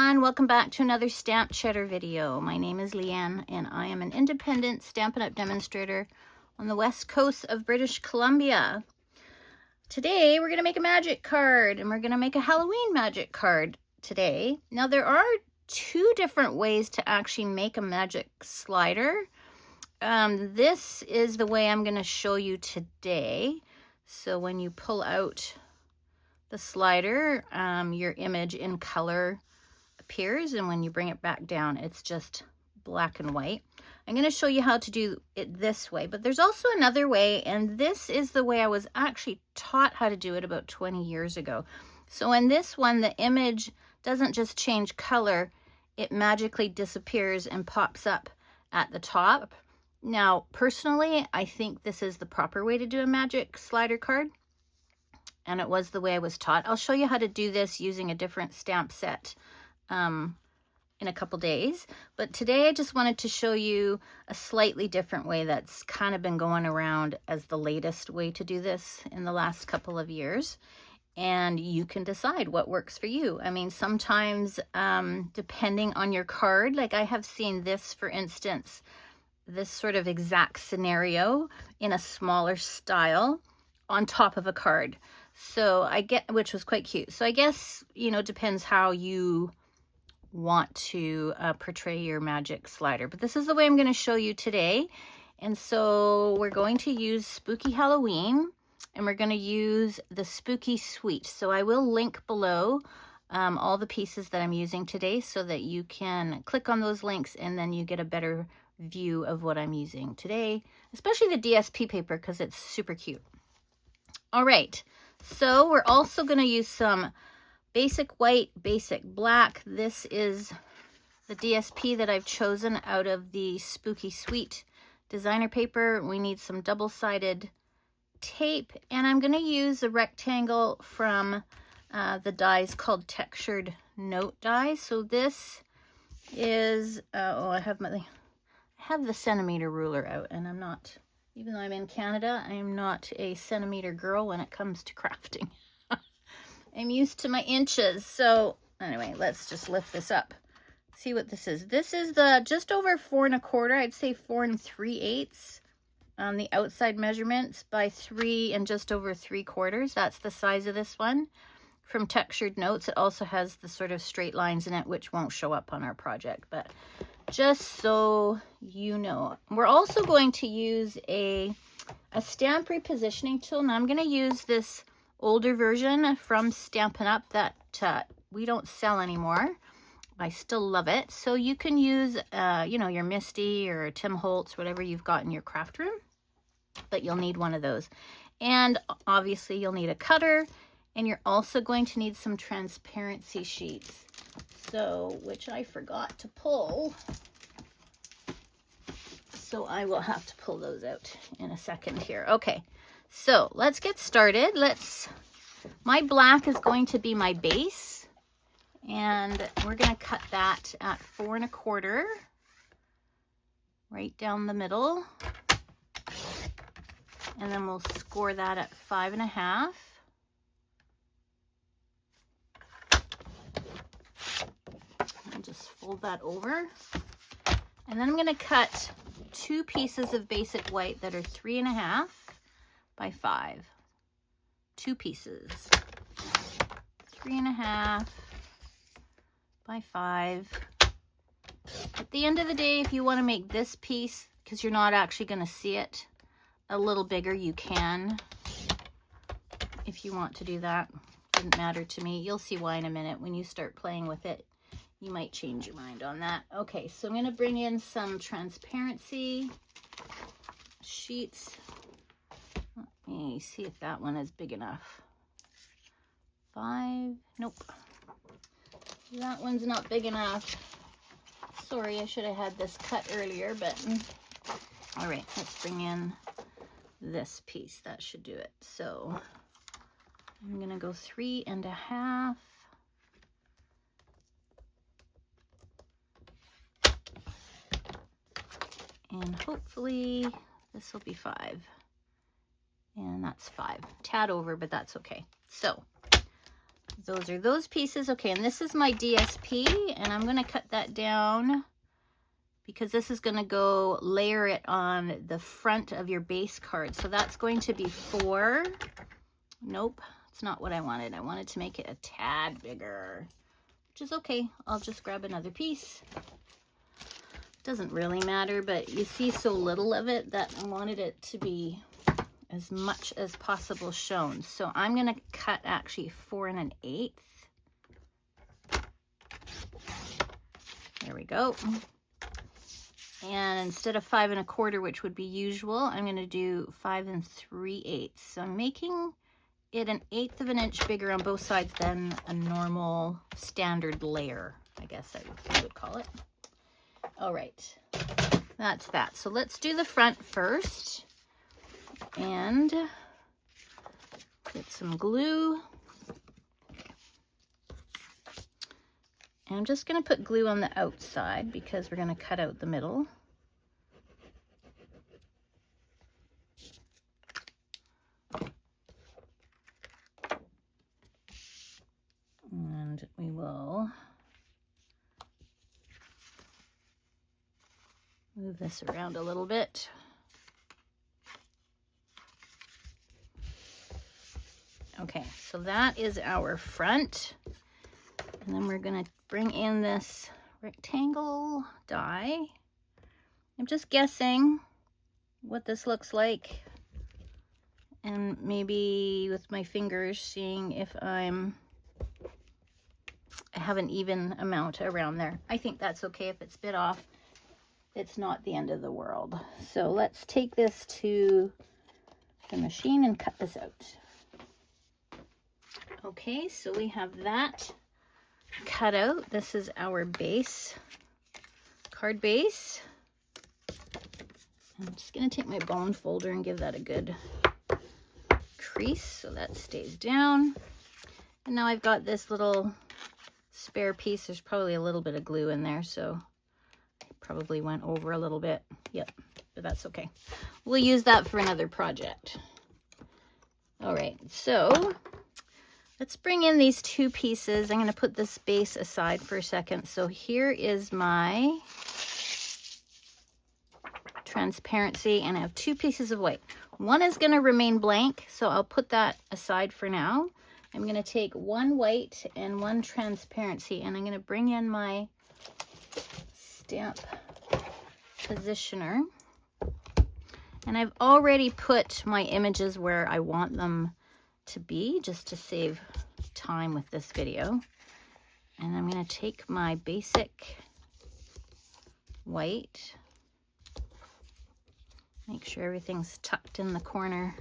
everyone, welcome back to another Stamped Cheddar video. My name is Leanne and I am an independent Stampin' Up! Demonstrator on the west coast of British Columbia. Today we're going to make a magic card, and we're going to make a Halloween magic card today. Now there are two different ways to actually make a magic slider. This is the way I'm going to show you today. So when you pull out the slider, your image in color appears, and when you bring it back down, it's just black and white. I'm going to show you how to do it this way, but there's also another way, and this is the way I was actually taught how to do it about 20 years ago. So in this one, the image doesn't just change color, it magically disappears and pops up at the top. Now, personally, I think this is the proper way to do a magic slider card, and it was the way I was taught. I'll show you how to do this using a different stamp set in a couple days, but today I just wanted to show you a slightly different way that's kind of been going around as the latest way to do this in the last couple of years, and you can decide what works for you. I mean, sometimes depending on your card, like I have seen this, for instance, this sort of exact scenario in a smaller style on top of a card. So I get, which was quite cute. So I guess, you know, depends how you want to portray your magic slider. But this is the way I'm going to show you today. And so we're going to use Spooky Halloween, and we're going to use the Spooky Suite. So I will link below all the pieces that I'm using today so that you can click on those links and then you get a better view of what I'm using today, especially the DSP paper because it's super cute. All right. So we're also going to use some basic white, basic black. This is the DSP that I've chosen out of the Spooky Suite designer paper. We need some double-sided tape, and I'm going to use a rectangle from the dies called Textured Note dies. So this is, I have the centimeter ruler out, and I'm not, even though I'm in Canada, I am not a centimeter girl when it comes to crafting. I'm used to my inches. So anyway, let's just lift this up. See what this is. This is the just over 4 1/4. I'd say 4 3/8 on the outside measurements by 3 and just over 3/4. That's the size of this one from Textured Notes. It also has the sort of straight lines in it, which won't show up on our project, but just so you know. We're also going to use a stamp repositioning tool. Now I'm going to use this older version from Stampin' Up! That we don't sell anymore. I still love it. So you can use, you know, your Misty or Tim Holtz, whatever you've got in your craft room, but you'll need one of those. And obviously you'll need a cutter, and you're also going to need some transparency sheets. So, which I forgot to pull. So I will have to pull those out in a second here. Okay, so let's get started. My black is going to be my base, and we're going to cut that at 4 1/4, right down the middle. And then we'll score that at 5 1/2. I'll just fold that over. And then I'm going to cut 2 pieces of basic white that are 3 1/2 by 5. 2 pieces. 3 1/2 by 5. At the end of the day, if you want to make this piece, because you're not actually going to see it, a little bigger, you can. If you want to do that, doesn't matter to me. You'll see why in a minute. When you start playing with it, you might change your mind on that. Okay, so I'm going to bring in some transparency sheets. Let me see if that one is big enough. 5, nope. That one's not big enough. Sorry, I should have had this cut earlier, but all right, let's bring in this piece. That should do it. So I'm going to go 3 1/2. And hopefully this will be 5. And that's 5. Tad over, but that's okay. So those are those pieces. Okay, and this is my DSP, and I'm going to cut that down because this is going to go layer it on the front of your base card. So that's going to be 4. Nope, it's not what I wanted. I wanted to make it a tad bigger, which is okay. I'll just grab another piece. Doesn't really matter, but you see so little of it that I wanted it to be as much as possible shown. So I'm going to cut actually 4 1/8. There we go. And instead of 5 1/4, which would be usual, I'm going to do 5 3/8. So I'm making it 1/8 of an inch bigger on both sides than a normal standard layer, I guess I would call it. All right, that's that. So let's do the front first and get some glue. And I'm just going to put glue on the outside because we're going to cut out the middle. And we will move this around a little bit. Okay, so that is our front. And then we're going to bring in this rectangle die. I'm just guessing what this looks like. And maybe with my fingers seeing if I have an even amount around there. I think that's okay if it's bit off. It's not the end of the world. So let's take this to the machine and cut this out. Okay, so we have that cut out. This is our base, card base. I'm just going to take my bone folder and give that a good crease so that stays down. And now I've got this little spare piece. There's probably a little bit of glue in there, so probably went over a little bit. Yep, but that's okay. We'll use that for another project. All right, so let's bring in these 2 pieces. I'm going to put this base aside for a second. So here is my transparency, and I have 2 pieces of white. One is going to remain blank, so I'll put that aside for now. I'm going to take 1 white and 1 transparency, and I'm going to bring in my stamp positioner. And I've already put my images where I want them to be, just to save time with this video. And I'm going to take my basic white, make sure everything's tucked in the corner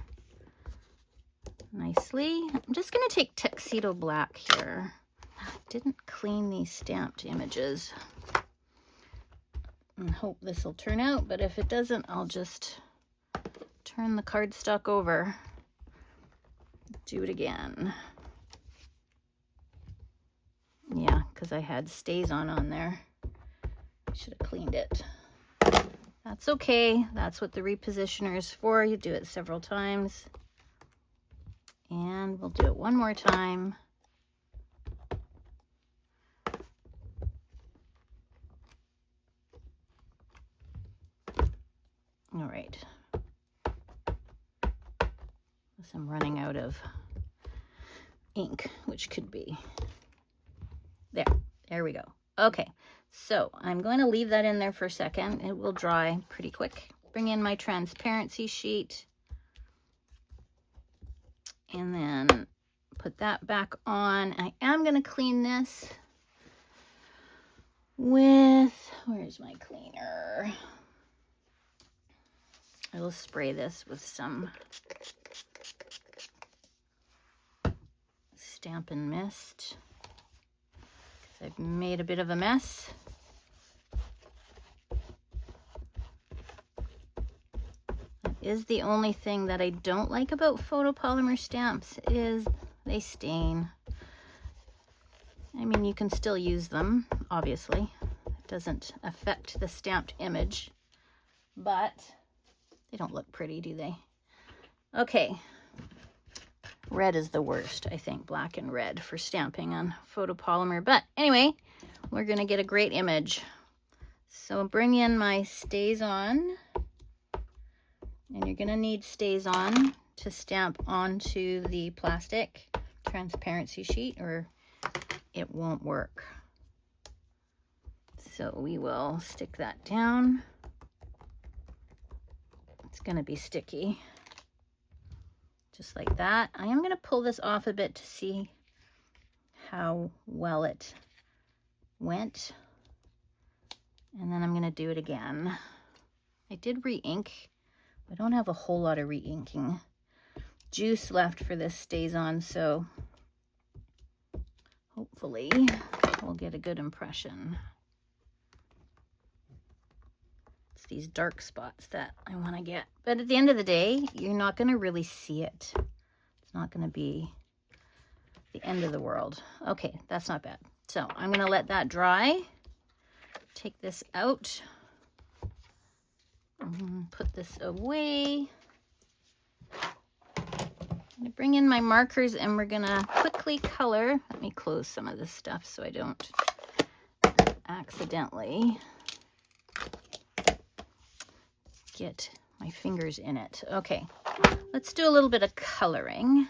nicely. I'm just going to take tuxedo black here. I didn't clean these stamped images. And hope this will turn out, but if it doesn't, I'll just turn the cardstock over. Do it again. Yeah, because I had stays on there. I should have cleaned it. That's okay. That's what the repositioner is for. You do it several times. And we'll do it one more time. All right. I'm running out of ink, which could be there we go. Okay, so I'm going to leave that in there for a second. It will dry pretty quick. Bring in my transparency sheet and then put that back on. I am going to clean this with, where's my cleaner? I will spray this with some Stampin' Mist because I've made a bit of a mess. That is the only thing that I don't like about photopolymer stamps is they stain. I mean, you can still use them, obviously. It doesn't affect the stamped image, but they don't look pretty, do they? Okay. Red is the worst, I think, black and red for stamping on photopolymer. But anyway, we're going to get a great image. So bring in my StazOn, and you're going to need StazOn to stamp onto the plastic transparency sheet or it won't work. So we will stick that down. It's going to be sticky. Just like that. I am going to pull this off a bit to see how well it went. And then I'm going to do it again. I did re-ink. I don't have a whole lot of re-inking juice left for this StazOn, so hopefully we'll get a good impression. It's these dark spots that I want to get. But at the end of the day, you're not going to really see it. It's not going to be the end of the world. Okay, that's not bad. So I'm going to let that dry. Take this out. Put this away. I'm going to bring in my markers and we're going to quickly color. Let me close some of this stuff so I don't accidentally get my fingers in it. Okay, let's do a little bit of coloring.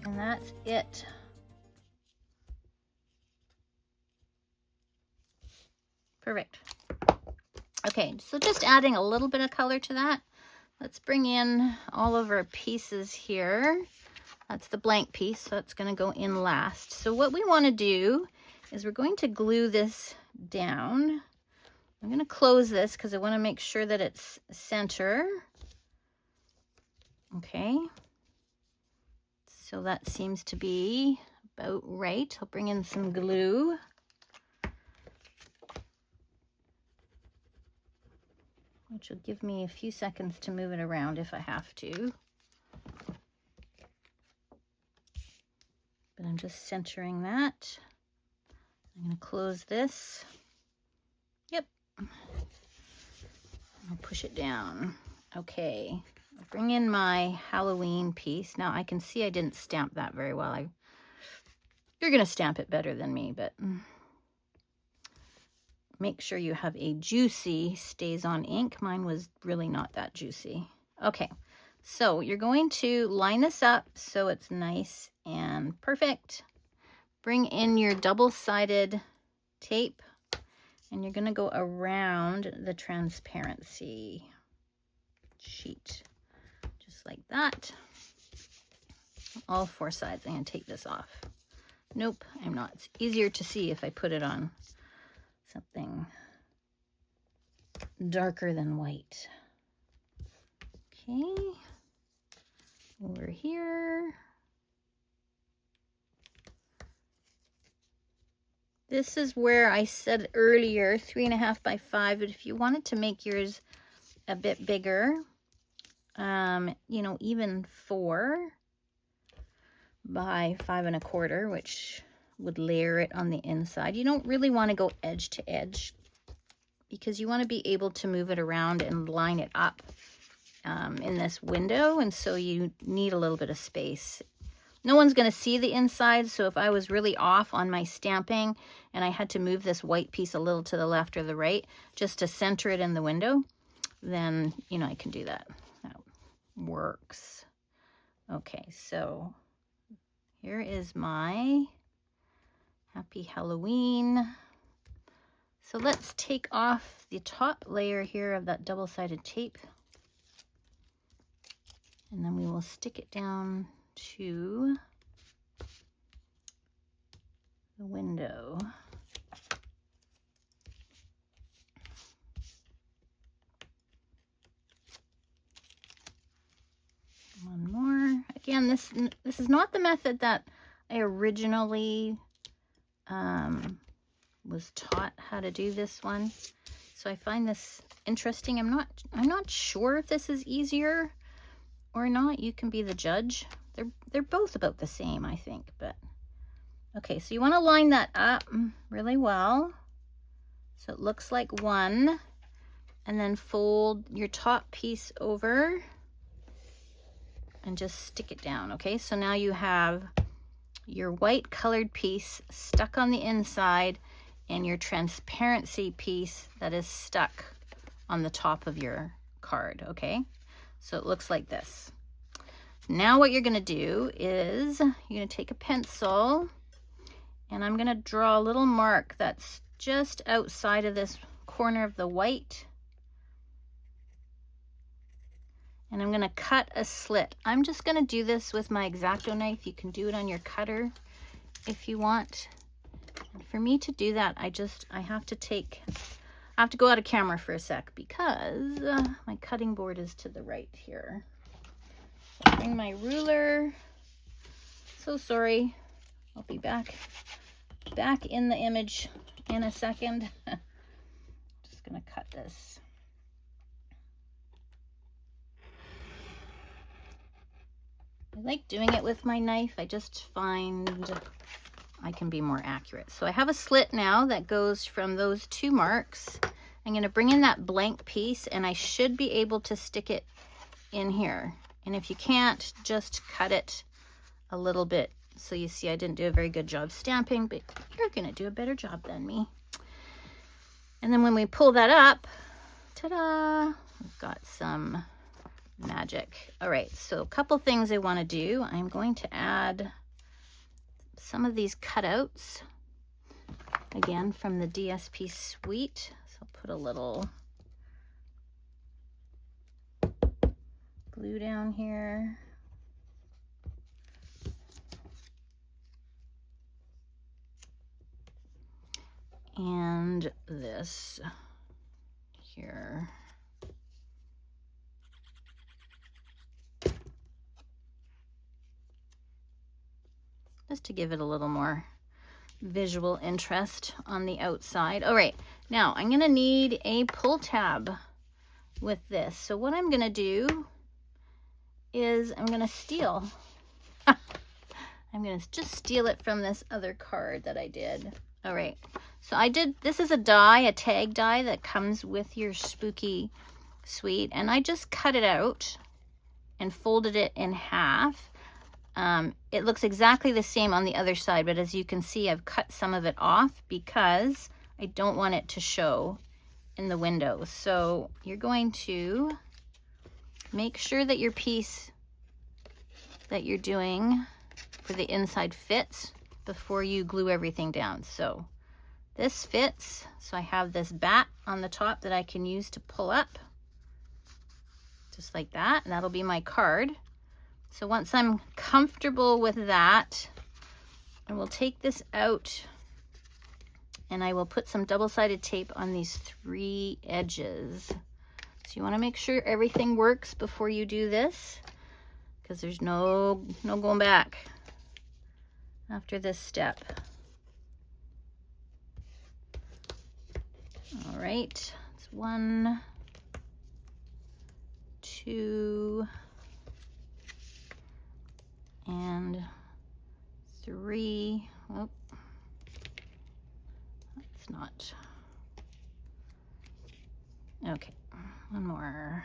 And that's it. Perfect. Okay, so just adding a little bit of color to that. Let's bring in all of our pieces here. That's the blank piece, so it's going to go in last. So what we want to do is we're going to glue this down. I'm going to close this because I want to make sure that it's center. Okay. So that seems to be about right. I'll bring in some glue. Which will give me a few seconds to move it around if I have to. But I'm just centering that. I'm going to close this. Yep. I'll push it down. Okay. I'll bring in my Halloween piece. Now I can see I didn't stamp that very well. You're going to stamp it better than me, but make sure you have a juicy StazOn ink. Mine was really not that juicy. Okay. So you're going to line this up so it's nice and perfect. Bring in your double-sided tape and you're going to go around the transparency sheet just like that. All four sides. I'm going to take this off. Nope, I'm not. It's easier to see if I put it on something darker than white. Okay. Over here. This is where I said earlier 3.5 by 5, but if you wanted to make yours a bit bigger, you know, even 4 by 5.25, which would layer it on the inside. You don't really want to go edge to edge because you want to be able to move it around and line it up in this window, and so you need a little bit of space. No one's going to see the inside, so if I was really off on my stamping and I had to move this white piece a little to the left or the right just to center it in the window, then, you know, I can do that. That works. Okay, so here is my Happy Halloween. So let's take off the top layer here of that double-sided tape. And then we will stick it down to the window. One more. I again, this is not the method that I originally was taught how to do this one. So I find this interesting. I'm not sure if this is easier or not. You can be the judge. They're both about the same, I think, but okay, so you want to line that up really well so it looks like one, and then fold your top piece over and just stick it down. Okay, so now you have your white colored piece stuck on the inside and your transparency piece that is stuck on the top of your card. Okay, so it looks like this. Now what you're going to do is you're going to take a pencil, and I'm going to draw a little mark that's just outside of this corner of the white. And I'm going to cut a slit. I'm just going to do this with my X-Acto knife. You can do it on your cutter if you want. And for me to do that, I have to go out of camera for a sec because my cutting board is to the right here. So bring my ruler. So sorry. I'll be back in the image in a second. Just gonna cut this. I like doing it with my knife. I just find I can be more accurate. So I have a slit now that goes from those two marks. I'm going to bring in that blank piece, and I should be able to stick it in here. And if you can't, just cut it a little bit. So you see I didn't do a very good job stamping, but you're going to do a better job than me. And then when we pull that up, ta-da, we've got some magic. All right, so a couple things I want to do. I'm going to add some of these cutouts, again, from the DSP suite. So I'll put a little glue down here. And this here. Just to give it a little more visual interest on the outside. All right, now I'm gonna need a pull tab with this. So what I'm gonna do is I'm gonna steal. I'm gonna just steal it from this other card that I did. All right, so this is a die, a tag die that comes with your Spooky Suite, and I just cut it out and folded it in half. It looks exactly the same on the other side, but as you can see, I've cut some of it off because I don't want it to show in the window. So you're going to make sure that your piece that you're doing for the inside fits before you glue everything down. So this fits. So I have this bat on the top that I can use to pull up, just like that, and that'll be my card. So once I'm comfortable with that, I will take this out and I will put some double-sided tape on these 3 edges. So you want to make sure everything works before you do this, because there's no going back after this step. All right, it's 1, 2, and 3. Oh, that's not. Okay, one more.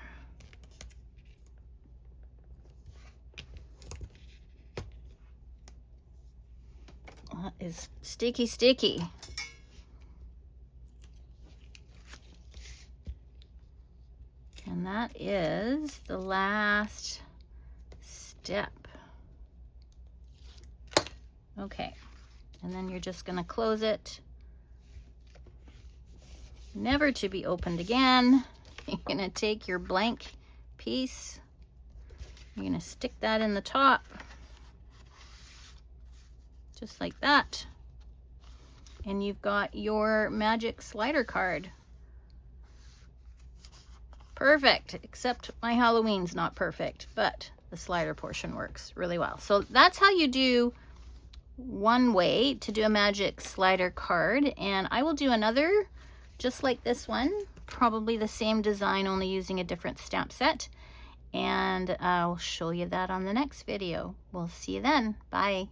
That is sticky. And that is the last step. Okay, and then you're just gonna close it, never to be opened again. You're gonna take your blank piece, you're gonna stick that in the top, just like that. And you've got your magic slider card. Perfect, except my Halloween's not perfect, but the slider portion works really well. So that's how you do one way to do a magic slider card. And I will do another just like this one, probably the same design, only using a different stamp set. And I'll show you that on the next video. We'll see you then. Bye.